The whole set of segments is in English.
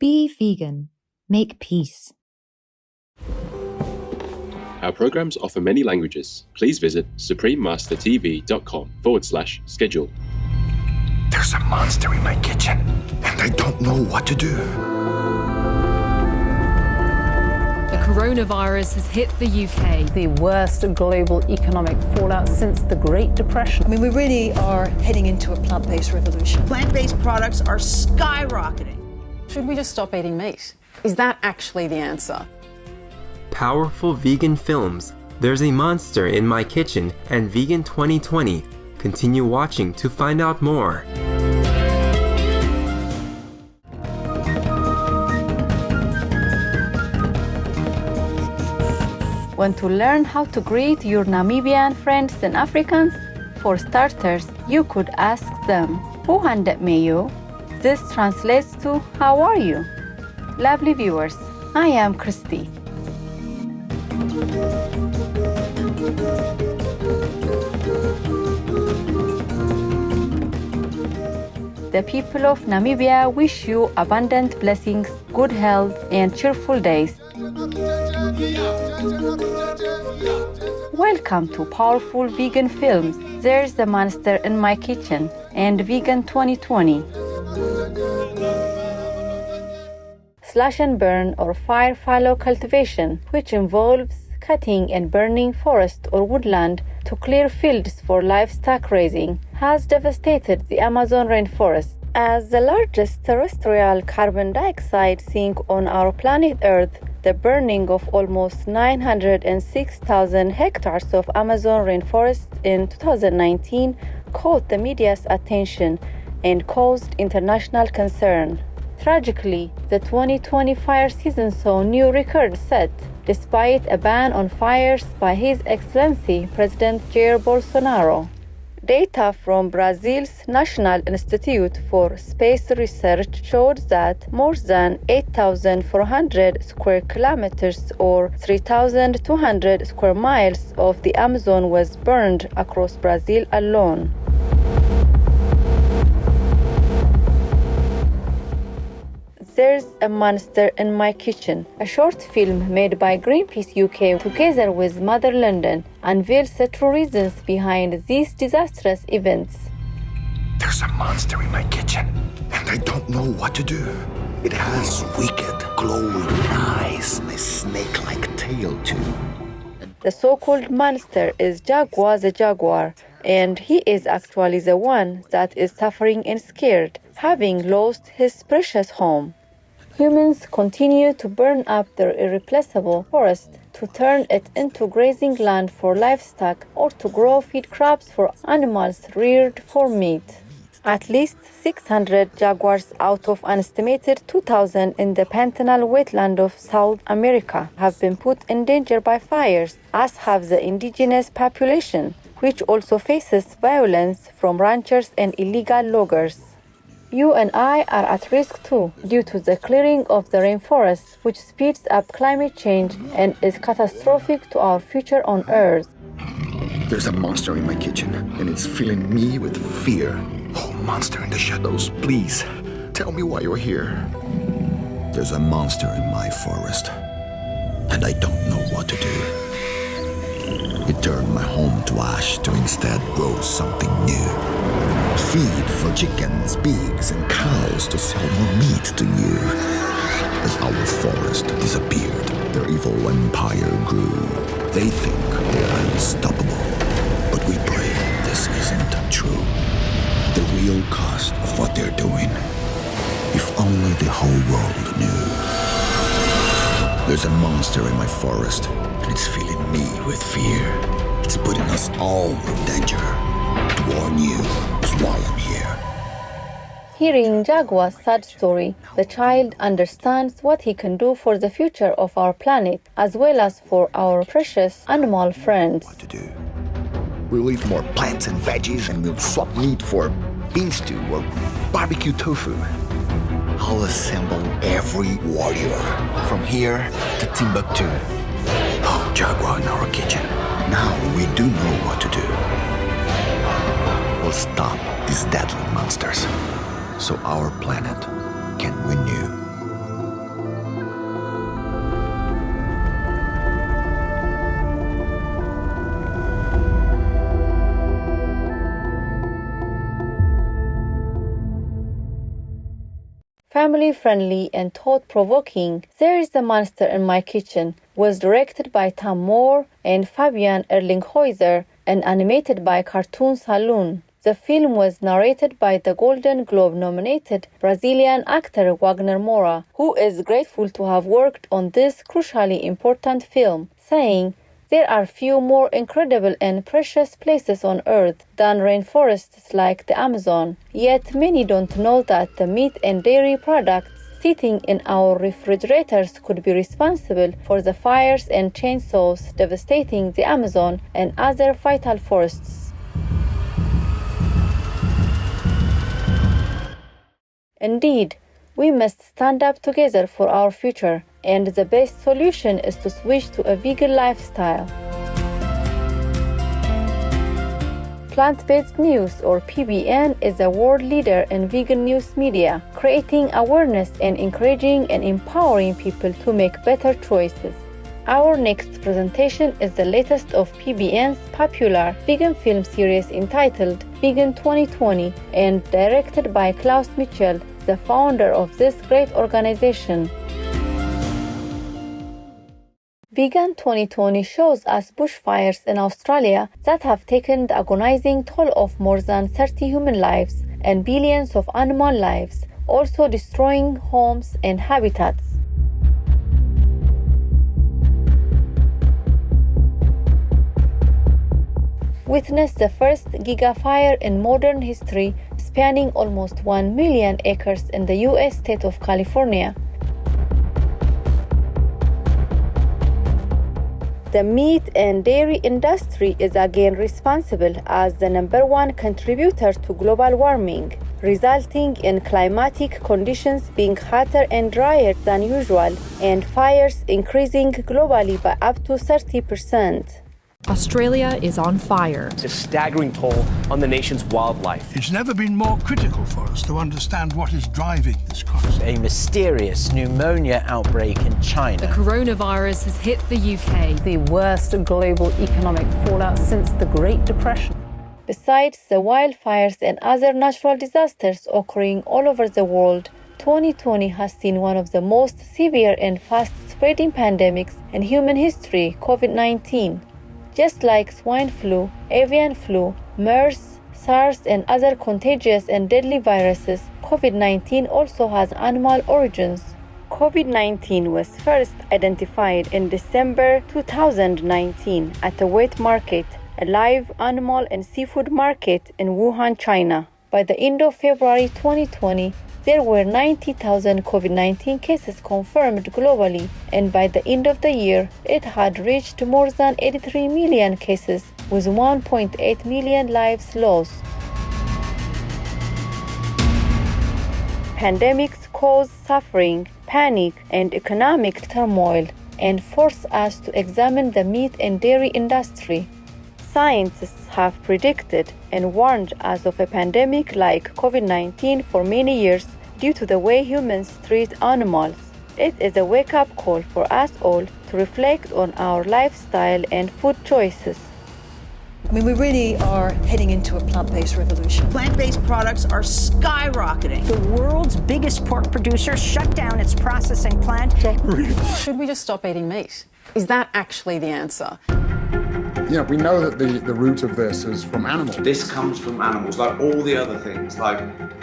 Be vegan. Make peace. Our programs offer many languages. Please visit suprememastertv.com/schedule. There's a monster in my kitchen, and I don't know what to do. The coronavirus has hit the UK. The worst global economic fallout since the Great Depression. I mean, we really are heading into a plant-based revolution. Plant-based products are skyrocketing. Should we just stop eating meat? Is that actually the answer? Powerful vegan films, There's a Monster in My Kitchen, and Vegan 2020. Continue watching to find out more. Want to learn how to greet your Namibian friends and Africans? For starters, you could ask them, "Hoe meyo?" This translates to, "How are you?" Lovely viewers, I am Christy. The people of Namibia wish you abundant blessings, good health, and cheerful days. Welcome to Powerful Vegan Films, There's a Monster in My Kitchen, and Vegan 2020. Slash and burn or fire fallow cultivation, which involves cutting and burning forest or woodland to clear fields for livestock raising, has devastated the Amazon rainforest. As the largest terrestrial carbon dioxide sink on our planet Earth, the burning of almost 906,000 hectares of Amazon rainforest in 2019 caught the media's attention and caused international concern. Tragically, the 2020 fire season saw new records set, despite a ban on fires by His Excellency President Jair Bolsonaro. Data from Brazil's National Institute for Space Research showed that more than 8,400 square kilometers or 3,200 square miles of the Amazon was burned across Brazil alone. There's a Monster in My Kitchen, a short film made by Greenpeace UK together with Mother London, unveils the true reasons behind these disastrous events. There's a monster in my kitchen, and I don't know what to do. It has wicked, glowing eyes and a snake-like tail too. The so-called monster is Jaguar the jaguar, and he is actually the one that is suffering and scared, having lost his precious home. Humans continue to burn up their irreplaceable forest to turn it into grazing land for livestock or to grow feed crops for animals reared for meat. At least 600 jaguars out of an estimated 2,000 in the Pantanal wetland of South America have been put in danger by fires, as have the indigenous population, which also faces violence from ranchers and illegal loggers. You and I are at risk too, due to the clearing of the rainforest, which speeds up climate change and is catastrophic to our future on Earth. There's a monster in my kitchen, and it's filling me with fear. Oh, monster in the shadows, please, tell me why you're here. There's a monster in my forest, and I don't know what to do. It turned my home to ash to instead grow something new. Feed for chickens, pigs, and cows to sell more meat to you. As our forest disappeared, their evil empire grew. They think they're unstoppable, but we pray this isn't true. The real cost of what they're doing, if only the whole world knew. There's a monster in my forest, and it's filling me with fear. It's putting us all in danger. To warn you is why I'm here. Hearing Jaguar's sad story, the child understands what he can do for the future of our planet, as well as for our precious animal friends. What to do? We'll eat more plants and veggies, and we'll swap meat for bean stew or barbecue tofu. I'll assemble every warrior from here to Timbuktu. Oh, Jaguar in our kitchen. Now we do know what to do. We'll stop these deadly monsters so our planet can renew. family-friendly and thought-provoking There is a Monster in My Kitchen was directed by Tom Moore and Fabian Erlinghäuser and animated by Cartoon Saloon. The film was narrated by the Golden Globe-nominated Brazilian actor Wagner Moura, who is grateful to have worked on this crucially important film, saying, "There are few more incredible and precious places on Earth than rainforests like the Amazon. Yet many don't know that the meat and dairy products sitting in our refrigerators could be responsible for the fires and chainsaws devastating the Amazon and other vital forests." Indeed, we must stand up together for our future, and the best solution is to switch to a vegan lifestyle. Plant-Based News, or PBN, is a world leader in vegan news media, creating awareness and encouraging and empowering people to make better choices. Our next presentation is the latest of PBN's popular vegan film series entitled Vegan 2020 and directed by Klaus Michel, the founder of this great organization. Vegan 2020 shows us bushfires in Australia that have taken the agonizing toll of more than 30 human lives and billions of animal lives, also destroying homes and habitats. Witnessed the first gigafire in modern history, spanning almost 1 million acres in the U.S. state of California. The meat and dairy industry is again responsible as the #1 contributor to global warming, resulting in climatic conditions being hotter and drier than usual and fires increasing globally by up to 30%. Australia is on fire. It's a staggering toll on the nation's wildlife. It's never been more critical for us to understand what is driving this crisis. A mysterious pneumonia outbreak in China. The coronavirus has hit the UK. The worst global economic fallout since the Great Depression. Besides the wildfires and other natural disasters occurring all over the world, 2020 has seen one of the most severe and fast-spreading pandemics in human history, COVID-19. Just like swine flu, avian flu, MERS, SARS, and other contagious and deadly viruses, COVID-19 also has animal origins. COVID-19 was first identified in December 2019 at a wet market, a live animal and seafood market in Wuhan, China. By the end of February 2020, there were 90,000 COVID-19 cases confirmed globally, and by the end of the year, it had reached more than 83 million cases, with 1.8 million lives lost. Pandemics cause suffering, panic, and economic turmoil, and force us to examine the meat and dairy industry. Scientists have predicted and warned us of a pandemic like COVID-19 for many years due to the way humans treat animals. It is a wake-up call for us all to reflect on our lifestyle and food choices. I mean, we really are heading into a plant-based revolution. Plant-based products are skyrocketing. The world's biggest pork producer shut down its processing plant. Should we just stop eating meat? Is that actually the answer? Yeah, we know that the root of this is from animals. This comes from animals, like all the other things, like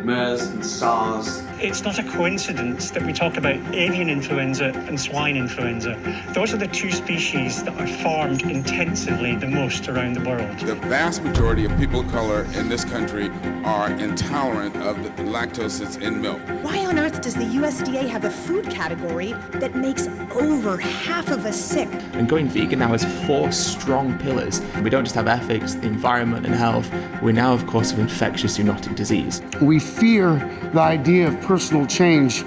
MERS and SARS. It's not a coincidence that we talk about avian influenza and swine influenza. Those are the two species that are farmed intensively the most around the world. The vast majority of people of color in this country are intolerant of the lactose that's in milk. Why on earth does the USDA have a food category that makes over half of us sick? And going vegan now has 4 strong pillars. We don't just have ethics, the environment and health. We now, of course, have infectious zoonotic disease. We fear the idea of personal change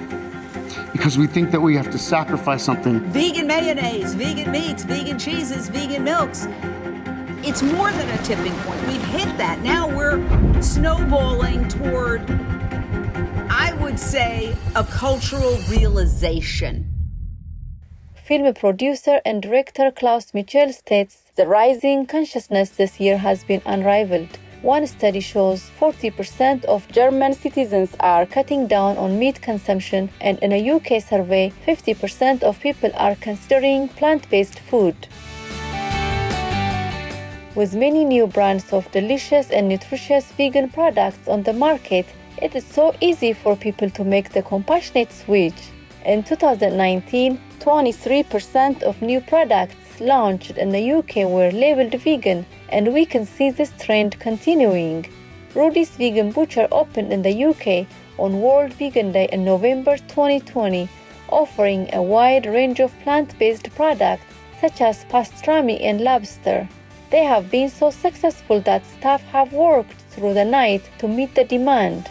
because we think that we have to sacrifice something. Vegan mayonnaise, vegan meats, vegan cheeses, vegan milks. It's more than a tipping point. We've hit that. Now we're snowballing toward, I would say, a cultural realization. Film producer and director Klaus Michel states, "The rising consciousness this year has been unrivaled. One study shows 40% of German citizens are cutting down on meat consumption, and in a UK survey, 50% of people are considering plant-based food. With many new brands of delicious and nutritious vegan products on the market, it is so easy for people to make the compassionate switch. In 2019, 23% of new products launched in the UK were labeled vegan, and we can see this trend continuing. Rudy's Vegan Butcher opened in the UK on World Vegan Day in November 2020, offering a wide range of plant-based products such as pastrami and lobster. They have been so successful that staff have worked through the night to meet the demand.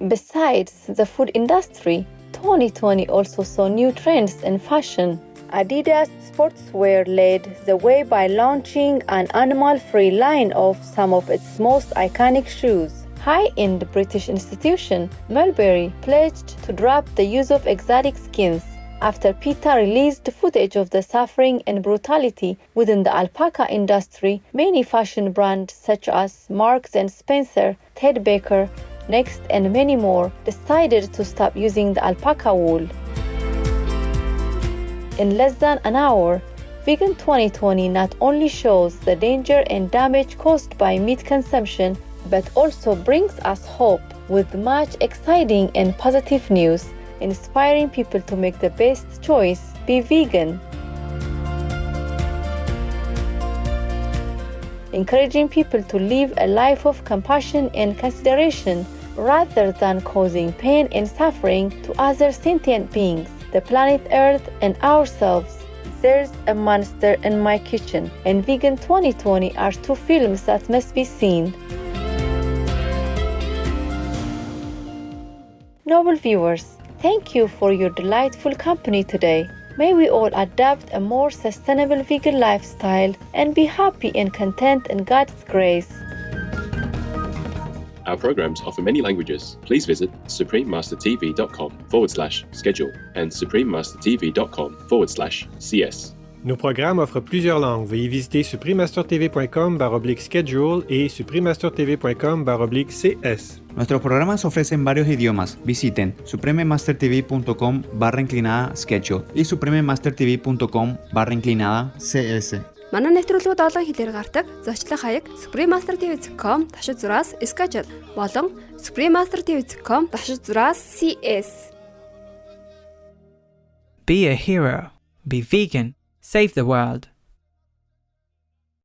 Besides the food industry, 2020 also saw new trends in fashion. Adidas Sportswear led the way by launching an animal-free line of some of its most iconic shoes. High-end British institution Mulberry pledged to drop the use of exotic skins after PETA released footage of the suffering and brutality within the alpaca industry. Many fashion brands such as Marks & Spencer, Ted Baker, Next, and many more decided to stop using the alpaca wool. In less than an hour, Vegan 2020 not only shows the danger and damage caused by meat consumption, but also brings us hope with much exciting and positive news, inspiring people to make the best choice, be vegan. Encouraging people to live a life of compassion and consideration rather than causing pain and suffering to other sentient beings, the planet Earth, and ourselves. There's a Monster in My Kitchen and Vegan 2020 are two films that must be seen. Noble viewers, thank you for your delightful company today. May we all adopt a more sustainable vegan lifestyle and be happy and content in God's grace. Our programs offer many languages. Please visit suprememastertv.com/schedule and suprememastertv.com/cs. Nos programmes offrent plusieurs langues. Veuillez visiter suprememastertv.com/schedule et suprememastertv.com/cs. Nuestros programas ofrecen varios idiomas. Visiten suprememastertv.com/schedule y suprememastertv.com/cs. Манай нэвтрүүлгүүд олон хэлээр гардаг. Зочлох хаяг suprememastertv.com/schedule болон suprememastertv.com/cs. Be a hero. Be vegan. Save the world.